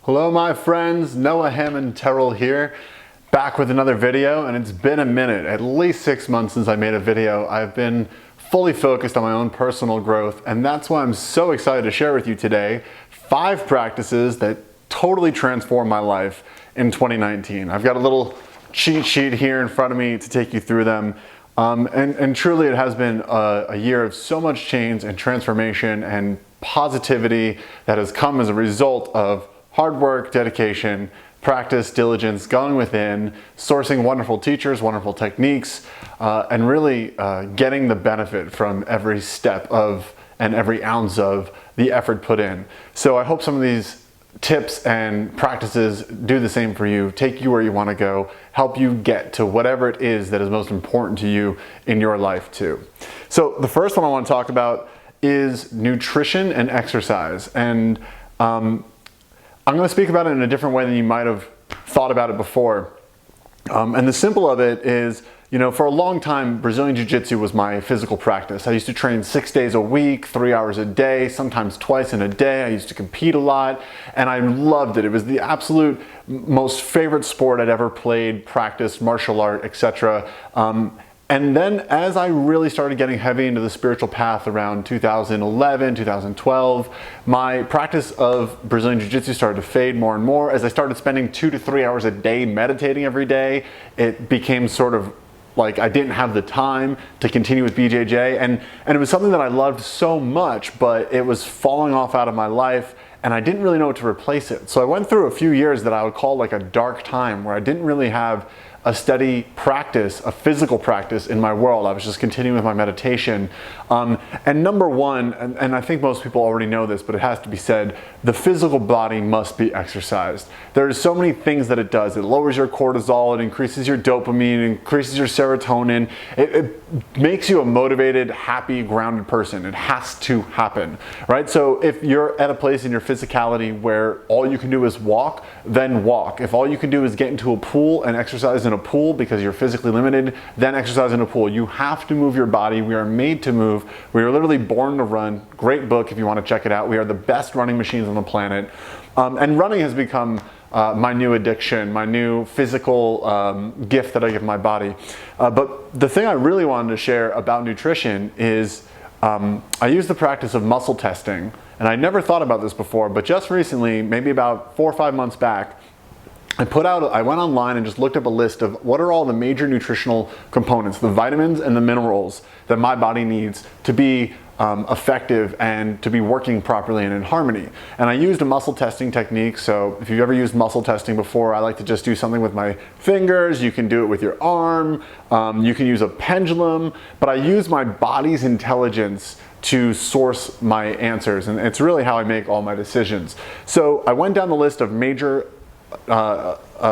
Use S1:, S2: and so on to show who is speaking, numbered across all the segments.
S1: Hello my friends, Noah Hammond Terrell here, back with another video, and it's been a minute, at least 6 months since I made a video. I've been fully focused on my own personal growth, and that's why I'm so excited to share with you today 5 practices that totally transformed my life in 2019. I've got a little cheat sheet here in front of me to take you through them. And truly it has been a year of so much change and transformation and positivity that has come as a result of hard work, dedication, practice, diligence, going within, sourcing wonderful teachers, wonderful techniques, and really getting the benefit from every step of and every ounce of the effort put in. So I hope some of these tips and practices do the same for you, take you where you want to go, help you get to whatever it is that is most important to you in your life too. So the first one I want to talk about is nutrition and exercise. And I'm going to speak about it in a different way than you might have thought about it before. And the simple of it is, you know, for a long time, Brazilian Jiu-Jitsu was my physical practice. I used to train 6 days a week, 3 hours a day, sometimes twice in a day. I used to compete a lot, and I loved it. It was the absolute most favorite sport I'd ever played, practiced, martial art, etc. And then as I really started getting heavy into the spiritual path around 2011, 2012, my practice of Brazilian Jiu-Jitsu started to fade more and more. As I started spending 2 to 3 hours a day meditating every day, it became sort of like I didn't have the time to continue with BJJ. And it was something that I loved so much, but it was falling off out of my life, and I didn't really know what to replace it. So I went through a few years that I would call like a dark time, where I didn't really have a steady practice, a physical practice in my world. I was just continuing with my meditation. And number one, and I think most people already know this, but it has to be said, the physical body must be exercised. There's so many things that it does. It lowers your cortisol, it increases your dopamine, it increases your serotonin. It makes you a motivated, happy, grounded person. It has to happen, right? So if you're at a place in your physicality where all you can do is walk, then walk. If all you can do is get into a pool and exercise in a pool because you're physically limited, then exercise in a pool. You have to move your body. We are made to move. We are literally born to run. Great book if you want to check it out. We are the best running machines on the planet. And running has become my new addiction, my new physical gift that I give my body. But the thing I really wanted to share about nutrition is I use the practice of muscle testing. And I never thought about this before, but just recently, maybe about 4 or 5 months back, I went online and just looked up a list of what are all the major nutritional components, the vitamins and the minerals that my body needs to be effective and to be working properly and in harmony. And I used a muscle testing technique. So if you've ever used muscle testing before, I like to just do something with my fingers. You can do it with your arm. You can use a pendulum, but I use my body's intelligence to source my answers. And it's really how I make all my decisions. So I went down the list of major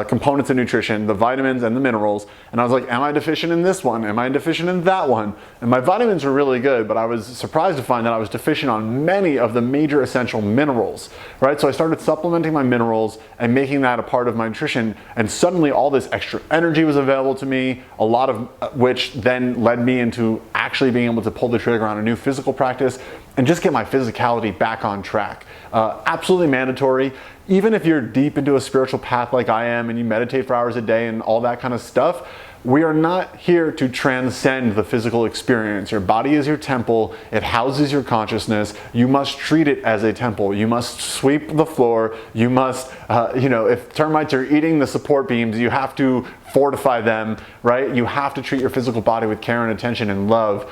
S1: components of nutrition, the vitamins and the minerals, and I was like, am I deficient in this one? Am I deficient in that one? And my vitamins were really good, but I was surprised to find that I was deficient on many of the major essential minerals, right? So I started supplementing my minerals and making that a part of my nutrition, and suddenly all this extra energy was available to me, a lot of which then led me into actually being able to pull the trigger on a new physical practice and just get my physicality back on track. Absolutely mandatory. Even if you're deep into a spiritual path like I am and you meditate for hours a day and all that kind of stuff, we are not here to transcend the physical experience. Your body is your temple. It houses your consciousness. You must treat it as a temple. You must sweep the floor. You must, if termites are eating the support beams, you have to fortify them, right? You have to treat your physical body with care and attention and love.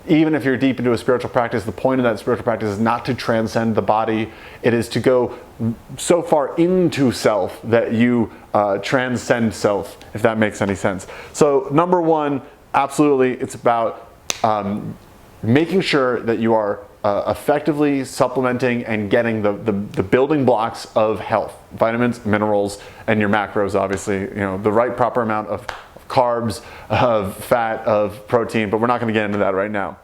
S1: Even if you're deep into a spiritual practice, the point of that spiritual practice is not to transcend the body. It is to go so far into self that you transcend self, if that makes any sense. So number one, absolutely, it's about making sure that you are effectively supplementing and getting the building blocks of health, vitamins, minerals, and your macros, obviously, the right proper amount of carbs, of fat, of protein, but we're not going to get into that right now.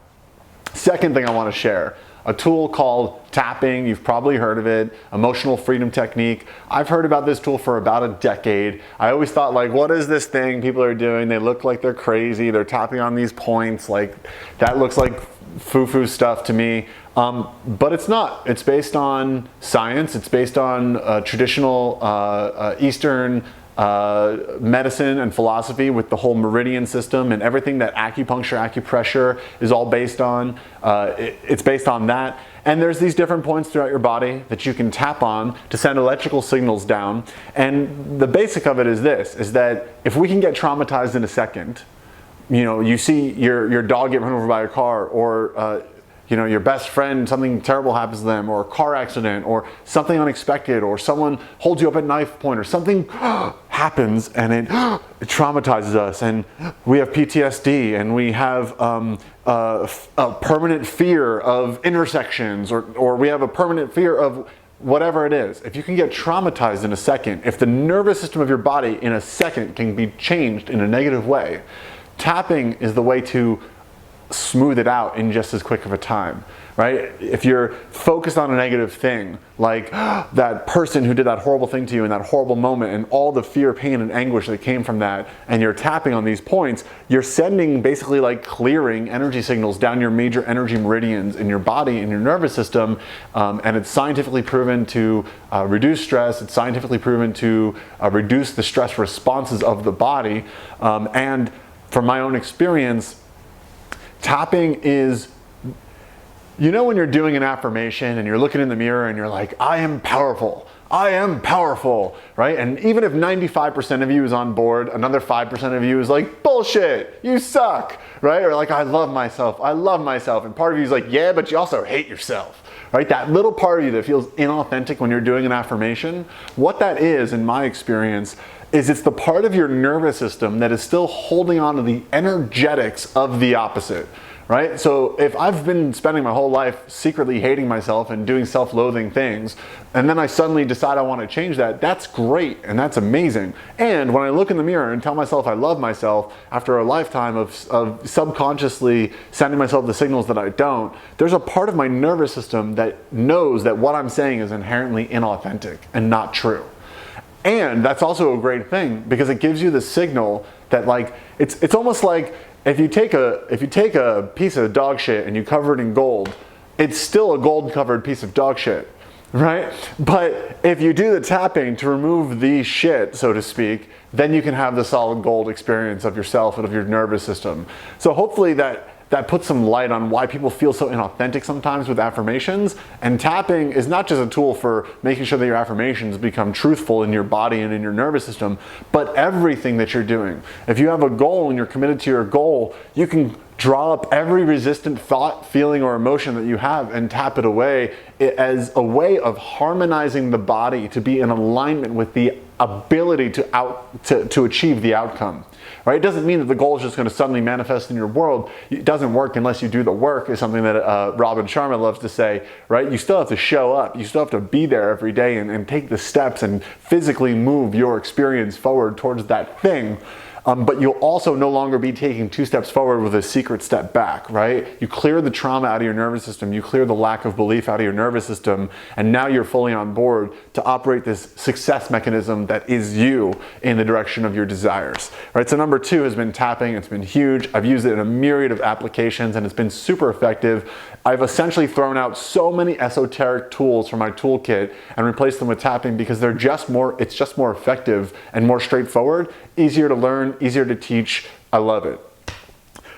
S1: Second thing I want to share, a tool called tapping. You've probably heard of it, emotional freedom technique. I've heard about this tool for about a decade. I always thought, like, what is this thing people are doing? They look like they're crazy. They're tapping on these points. Like, that looks like foo-foo stuff to me. But it's not. It's based on science. It's based on traditional Eastern medicine and philosophy with the whole meridian system and everything that acupuncture, acupressure is all based on. It's based on that. And there's these different points throughout your body that you can tap on to send electrical signals down. And the basic of it is this, is that if we can get traumatized in a second, you know, you see your dog get run over by a car, or you know, your best friend, something terrible happens to them, or a car accident, or something unexpected, or someone holds you up at knife point, or something happens and it traumatizes us, and we have PTSD, and we have a permanent fear of intersections, or we have a permanent fear of whatever it is. If you can get traumatized in a second, if the nervous system of your body in a second can be changed in a negative way, tapping is the way to smooth it out in just as quick of a time, right? If you're focused on a negative thing, like that person who did that horrible thing to you in that horrible moment, and all the fear, pain, and anguish that came from that, and you're tapping on these points, you're sending basically like clearing energy signals down your major energy meridians in your body, in your nervous system, and it's scientifically proven to reduce stress. It's scientifically proven to reduce the stress responses of the body, and from my own experience, tapping is, you know, when you're doing an affirmation and you're looking in the mirror and you're like, I am powerful, right? And even if 95% of you is on board, another 5% of you is like, bullshit, you suck, right? Or like, I love myself. And part of you is like, yeah, but you also hate yourself, right? That little part of you that feels inauthentic when you're doing an affirmation, what that is, in my experience, is it's the part of your nervous system that is still holding on to the energetics of the opposite, right? So if I've been spending my whole life secretly hating myself and doing self-loathing things, and then I suddenly decide I want to change that, that's great and that's amazing. And when I look in the mirror and tell myself I love myself after a lifetime of subconsciously sending myself the signals that I don't, there's a part of my nervous system that knows that what I'm saying is inherently inauthentic and not true. And that's also a great thing because it gives you the signal that, like, it's almost like if you take a piece of dog shit and you cover it in gold, it's still a gold covered piece of dog shit, right? But if you do the tapping to remove the shit, so to speak, then you can have the solid gold experience of yourself and of your nervous system. So hopefully that puts some light on why people feel so inauthentic sometimes with affirmations. And tapping is not just a tool for making sure that your affirmations become truthful in your body and in your nervous system, but everything that you're doing. If you have a goal and you're committed to your goal, you can draw up every resistant thought, feeling, or emotion that you have and tap it away as a way of harmonizing the body to be in alignment with the ability to achieve the outcome. Right? It doesn't mean that the goal is just going to suddenly manifest in your world. It doesn't work unless you do the work, is something that Robin Sharma loves to say, right? You still have to show up. You still have to be there every day and take the steps and physically move your experience forward towards that thing. But you'll also no longer be taking 2 steps forward with a secret step back, right? You clear the trauma out of your nervous system, you clear the lack of belief out of your nervous system, and now you're fully on board to operate this success mechanism that is you in the direction of your desires, right? So number 2 has been tapping. It's been huge. I've used it in a myriad of applications and it's been super effective. I've essentially thrown out so many esoteric tools from my toolkit and replaced them with tapping because it's just more effective and more straightforward, easier to learn, easier to teach. I love it.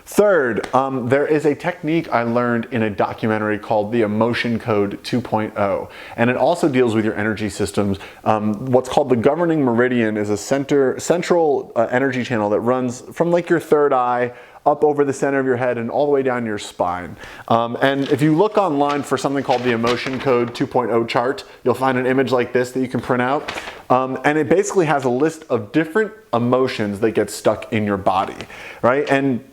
S1: Third, there is a technique I learned in a documentary called the Emotion Code 2.0, and it also deals with your energy systems. What's called the governing meridian is a central energy channel that runs from like your third eye up over the center of your head and all the way down your spine. And if you look online for something called the Emotion Code 2.0 chart, you'll find an image like this that you can print out. And it basically has a list of different emotions that get stuck in your body, right? And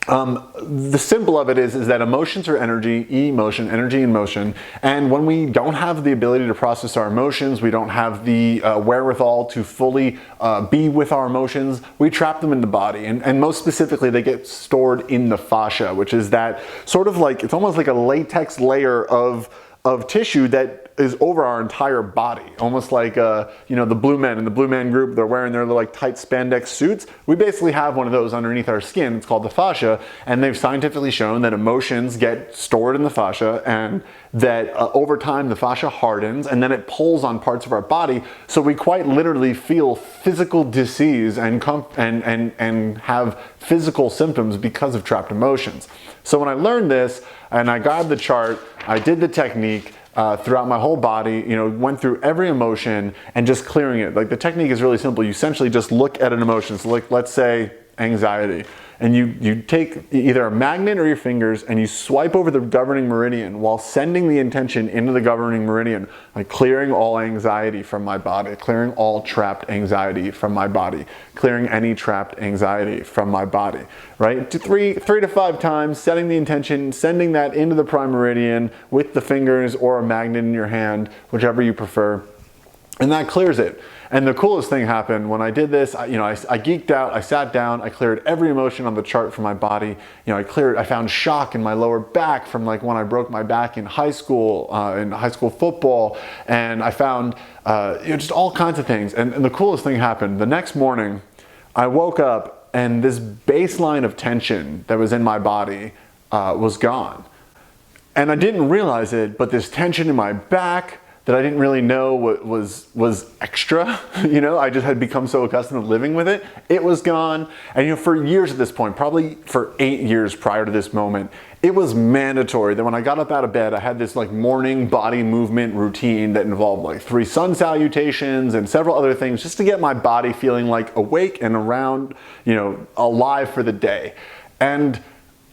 S1: The symbol of it is that emotions are energy, emotion, energy in motion. And when we don't have the ability to process our emotions, we don't have the wherewithal to fully be with our emotions, we trap them in the body. And most specifically, they get stored in the fascia, which is that sort of like, it's almost like a latex layer of tissue that is over our entire body, almost like you know, the Blue Men in the Blue Man Group, they're wearing their like tight spandex suits. We basically have one of those underneath our skin. It's called the fascia, and they've scientifically shown that emotions get stored in the fascia, and that over time the fascia hardens, and then it pulls on parts of our body, so we quite literally feel physical disease and have physical symptoms because of trapped emotions. So when I learned this, and I got the chart, I did the technique, throughout my whole body, you know, went through every emotion and just clearing it. Like, the technique is really simple. You essentially just look at an emotion. So like, let's say anxiety, and you take either a magnet or your fingers and you swipe over the governing meridian while sending the intention into the governing meridian, like clearing all anxiety from my body, clearing all trapped anxiety from my body, clearing any trapped anxiety from my body, right? Three to 5 times, setting the intention, sending that into the prime meridian with the fingers or a magnet in your hand, whichever you prefer, and that clears it. And the coolest thing happened when I did this. I geeked out. I sat down. I cleared every emotion on the chart from my body. You know, I found shock in my lower back from like when I broke my back in high school football, and I found you know, just all kinds of things. And the coolest thing happened. The next morning, I woke up and this baseline of tension that was in my body was gone, and I didn't realize it. But this tension in my back that I didn't really know what was extra, you know, I just had become so accustomed to living with it. It was gone. And you know, for years at this point, probably for 8 years prior to this moment, it was mandatory that when I got up out of bed, I had this like morning body movement routine that involved like 3 sun salutations and several other things, just to get my body feeling like awake and around, you know, alive for the day. And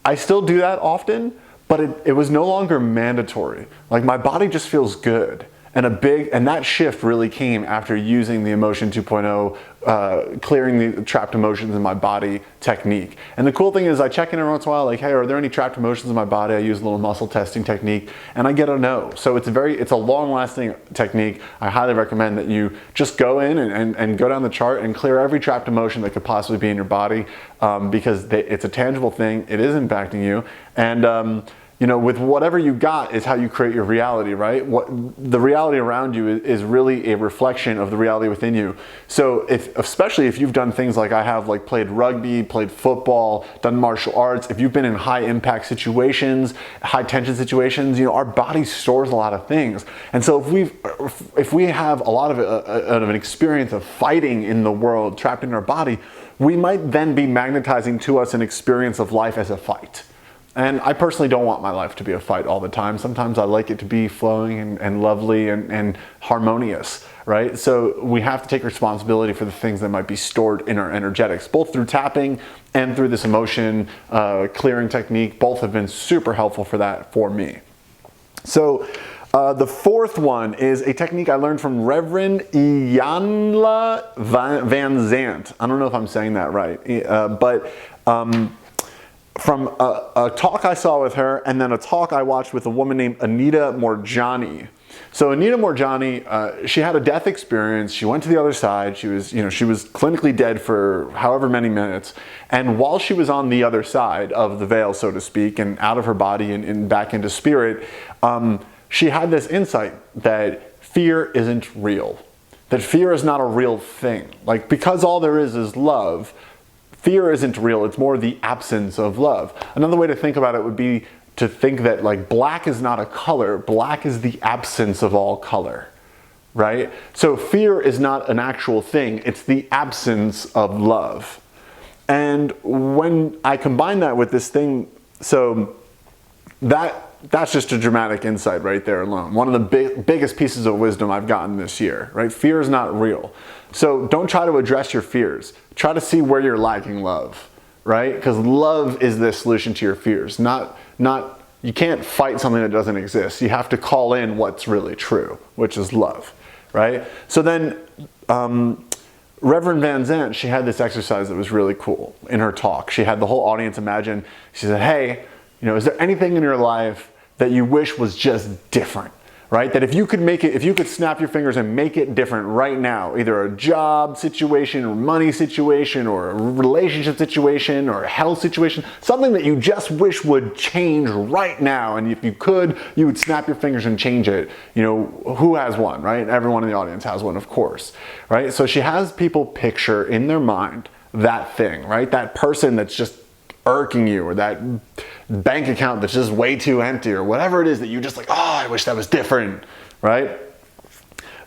S1: I still do that often, but it was no longer mandatory. Like, my body just feels good. And that shift really came after using the Emotion 2.0 clearing the trapped emotions in my body technique. And the cool thing is, I check in every once in a while, like, hey, are there any trapped emotions in my body? I use a little muscle testing technique, and I get a no. So it's a long-lasting technique. I highly recommend that you just go in and go down the chart and clear every trapped emotion that could possibly be in your body, because it's a tangible thing. It is impacting you, and you know, with whatever you got is how you create your reality, right? The reality around you is really a reflection of the reality within you. So especially if you've done things like I have, like played rugby, played football, done martial arts, if you've been in high impact situations, high tension situations, you know, our body stores a lot of things. And so if we have a lot of an experience of fighting in the world trapped in our body, we might then be magnetizing to us an experience of life as a fight. And I personally don't want my life to be a fight all the time. Sometimes I like it to be flowing and lovely and harmonious, right? So we have to take responsibility for the things that might be stored in our energetics, both through tapping and through this emotion clearing technique. Both have been super helpful for that for me. So the fourth one is a technique I learned from Reverend Iyanla Vanzant. I don't know if I'm saying that right, but from a talk I saw with her, and then a talk I watched with a woman named Anita Moorjani. So Anita Moorjani, she had a death experience. She went to the other side. She was clinically dead for however many minutes. And while she was on the other side of the veil, so to speak, and out of her body and back into spirit, she had this insight that fear isn't real. That fear is not a real thing. Like, because all there is love, fear isn't real. It's more the absence of love. Another way to think about it would be to think that, like, black is not a color. Black is the absence of all color, right? So fear is not an actual thing. It's the absence of love. And when I combine that with this thing, so that's just a dramatic insight right there alone. One of the biggest pieces of wisdom I've gotten this year, right? Fear is not real. So don't try to address your fears. Try to see where you're lacking love, right? Because love is the solution to your fears. You can't fight something that doesn't exist. You have to call in what's really true, which is love, right? So then Reverend Van Zandt, she had this exercise that was really cool in her talk. She had the whole audience imagine, she said, hey, is there anything in your life that you wish was just different? Right? That if you could make it, if you could snap your fingers and make it different right now, either a job situation or money situation or a relationship situation or a health situation, something that you just wish would change right now. And if you could, you would snap your fingers and change it. Who has one, right? Everyone in the audience has one, of course, right? So she has people picture in their mind that thing, right? That person that's just irking you, or that bank account that's just way too empty, or whatever it is that you just like, oh, I wish that was different, right?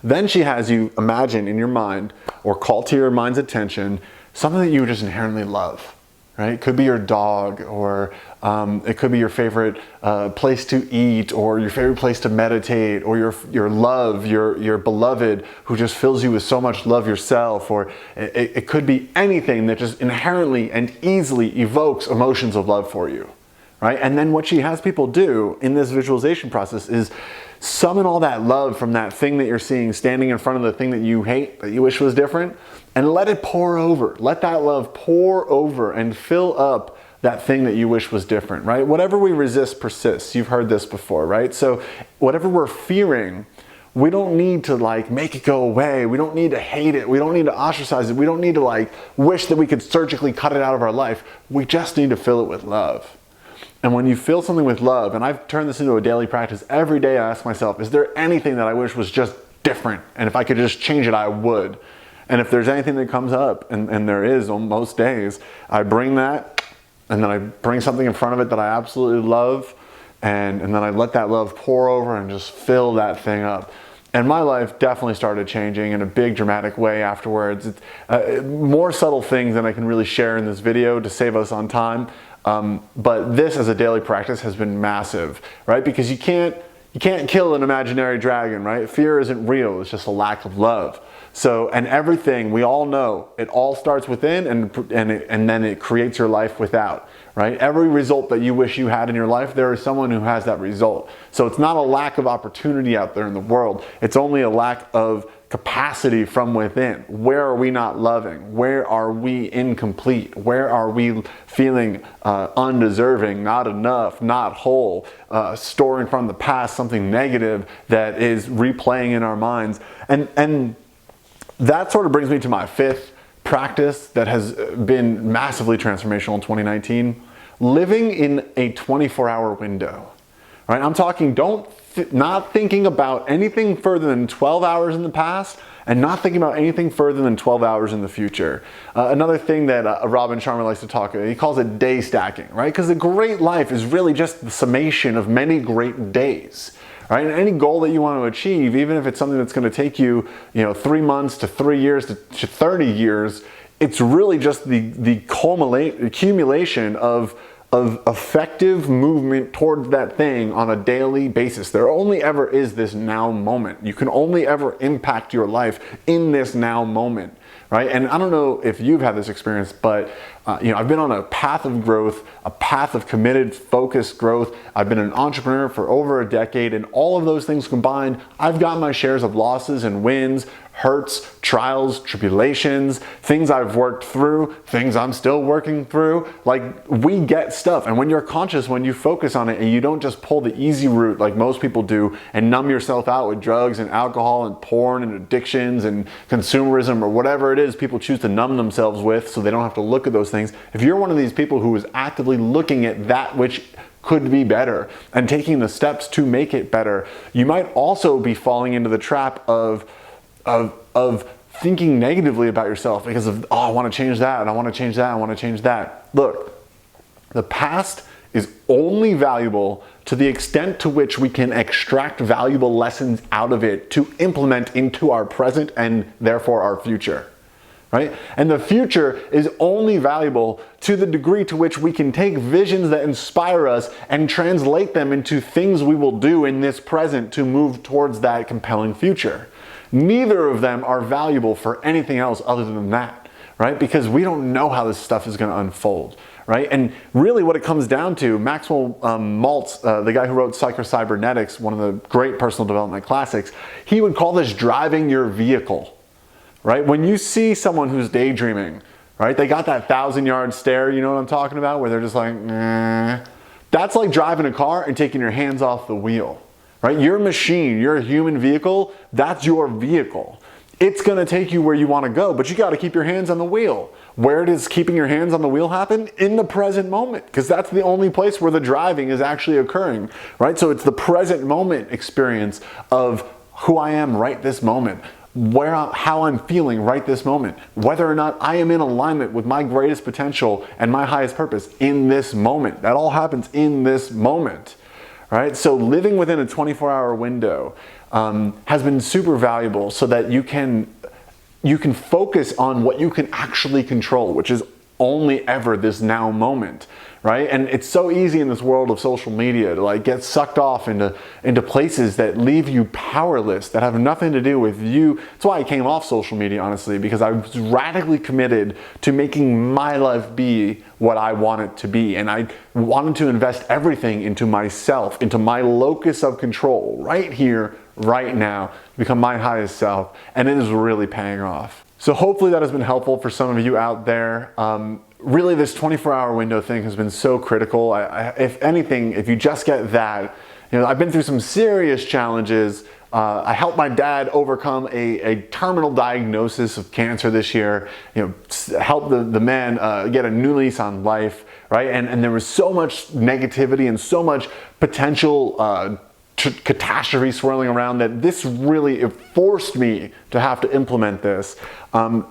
S1: Then she has you imagine in your mind, or call to your mind's attention, something that you just inherently love, right? It could be your dog, or it could be your favorite place to eat, or your favorite place to meditate, or your love, your beloved who just fills you with so much love yourself, or it could be anything that just inherently and easily evokes emotions of love for you, right? And then what she has people do in this visualization process is summon all that love from that thing that you're seeing standing in front of the thing that you hate, that you wish was different, and let it pour over. Let that love pour over and fill up that thing that you wish was different, right? Whatever we resist persists. You've heard this before, right? So whatever we're fearing, we don't need to make it go away. We don't need to hate it. We don't need to ostracize it. We don't need to wish that we could surgically cut it out of our life. We just need to fill it with love. And when you fill something with love, and I've turned this into a daily practice, every day I ask myself, is there anything that I wish was just different? And if I could just change it, I would. And if there's anything that comes up, and there is on most days, I bring that, and then I bring something in front of it that I absolutely love, and then I let that love pour over and just fill that thing up. And my life definitely started changing in a big dramatic way afterwards. More subtle things than I can really share in this video to save us on time. But this as a daily practice has been massive, right? Because you can't kill an imaginary dragon, right? Fear isn't real, it's just a lack of love. So, and everything, we all know, it all starts within and then it creates your life without, right? Every result that you wish you had in your life, there is someone who has that result. So it's not a lack of opportunity out there in the world, it's only a lack of capacity from within. Where are we not loving? Where are we incomplete? Where are we feeling undeserving, not enough, not whole, storing from the past something negative that is replaying in our minds? And that sort of brings me to my fifth practice that has been massively transformational in 2019, living in a 24-hour window. Right? I'm talking not thinking about anything further than 12 hours in the past, and not thinking about anything further than 12 hours in the future. Another thing that Robin Sharma likes to talk about, he calls it day stacking, right? Because a great life is really just the summation of many great days. Right? And any goal that you want to achieve, even if it's something that's going to take you, 3 months to 3 years to 30 years, it's really just the accumulation of effective movement towards that thing on a daily basis. There only ever is this now moment. You can only ever impact your life in this now moment. Right? And I don't know if you've had this experience, but I've been on a path of growth, a path of committed, focused growth. I've been an entrepreneur for over a decade, and all of those things combined, I've got my shares of losses and wins, hurts, trials, tribulations, things I've worked through, things I'm still working through. We get stuff, and when you're conscious, when you focus on it, and you don't just pull the easy route like most people do and numb yourself out with drugs and alcohol and porn and addictions and consumerism or whatever it is people choose to numb themselves with so they don't have to look at those things. If you're one of these people who is actively looking at that which could be better and taking the steps to make it better, you might also be falling into the trap of thinking negatively about yourself because of, I want to change that, and I want to change that, I want to change that. Look, the past is only valuable to the extent to which we can extract valuable lessons out of it to implement into our present and therefore our future. Right? And the future is only valuable to the degree to which we can take visions that inspire us and translate them into things we will do in this present to move towards that compelling future. Neither of them are valuable for anything else other than that, right? Because we don't know how this stuff is going to unfold, right? And really what it comes down to, Maxwell Maltz, the guy who wrote Psycho-Cybernetics, one of the great personal development classics, he would call this driving your vehicle. right? When you see someone who's daydreaming, right? They got that 1,000-yard stare, you know what I'm talking about? Where they're just like, nah. That's like driving a car and taking your hands off the wheel, right? You're a machine, you're a human vehicle, that's your vehicle. It's gonna take you where you wanna go, but you gotta keep your hands on the wheel. Where does keeping your hands on the wheel happen? In the present moment, because that's the only place where the driving is actually occurring, right? So it's the present moment experience of who I am right this moment, how I'm feeling right this moment, whether or not I am in alignment with my greatest potential and my highest purpose in this moment. That all happens in this moment, right? So living within a 24-hour window has been super valuable so that you can focus on what you can actually control, which is only ever this now moment, right? And it's so easy in this world of social media to like get sucked off into places that leave you powerless, that have nothing to do with you. That's why I came off social media, honestly, because I was radically committed to making my life be what I want it to be. And I wanted to invest everything into myself, into my locus of control, right here, right now, become my highest self. And it is really paying off. So hopefully that has been helpful for some of you out there. Really, this 24-hour window thing has been so critical. If anything, if you just get that, you know, I've been through some serious challenges. I helped my dad overcome a terminal diagnosis of cancer this year. You know, helped the man get a new lease on life, right? And there was so much negativity and so much potential catastrophe swirling around that this really, it forced me to have to implement this.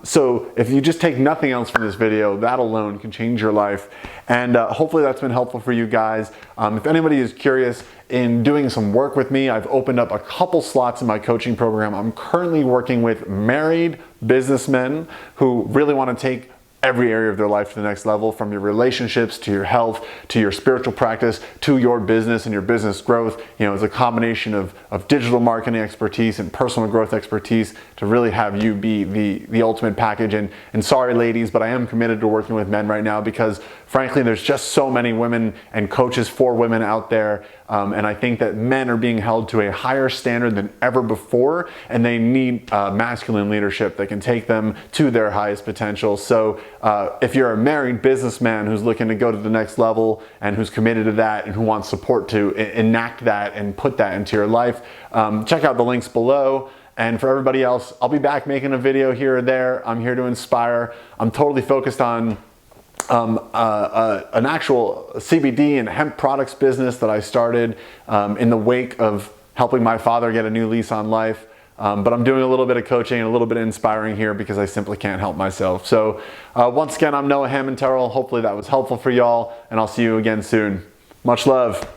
S1: So if you just take nothing else from this video, that alone can change your life. And hopefully that's been helpful for you guys. If anybody is curious in doing some work with me, I've opened up a couple slots in my coaching program. I'm currently working with married businessmen who really want to take every area of their life to the next level, from your relationships to your health to your spiritual practice to your business and your business growth. You know, it's a combination of digital marketing expertise and personal growth expertise to really have you be the ultimate package. And sorry ladies, but I am committed to working with men right now because frankly there's just so many women and coaches for women out there. And I think that men are being held to a higher standard than ever before, and they need masculine leadership that can take them to their highest potential. So if you're a married businessman who's looking to go to the next level and who's committed to that and who wants support to enact that and put that into your life, check out the links below. And for everybody else, I'll be back making a video here or there. I'm here to inspire. I'm totally focused on an actual CBD and hemp products business that I started in the wake of helping my father get a new lease on life. But I'm doing a little bit of coaching and a little bit of inspiring here because I simply can't help myself. So once again, I'm Noah Hammond-Terrell. Hopefully that was helpful for y'all, and I'll see you again soon. Much love.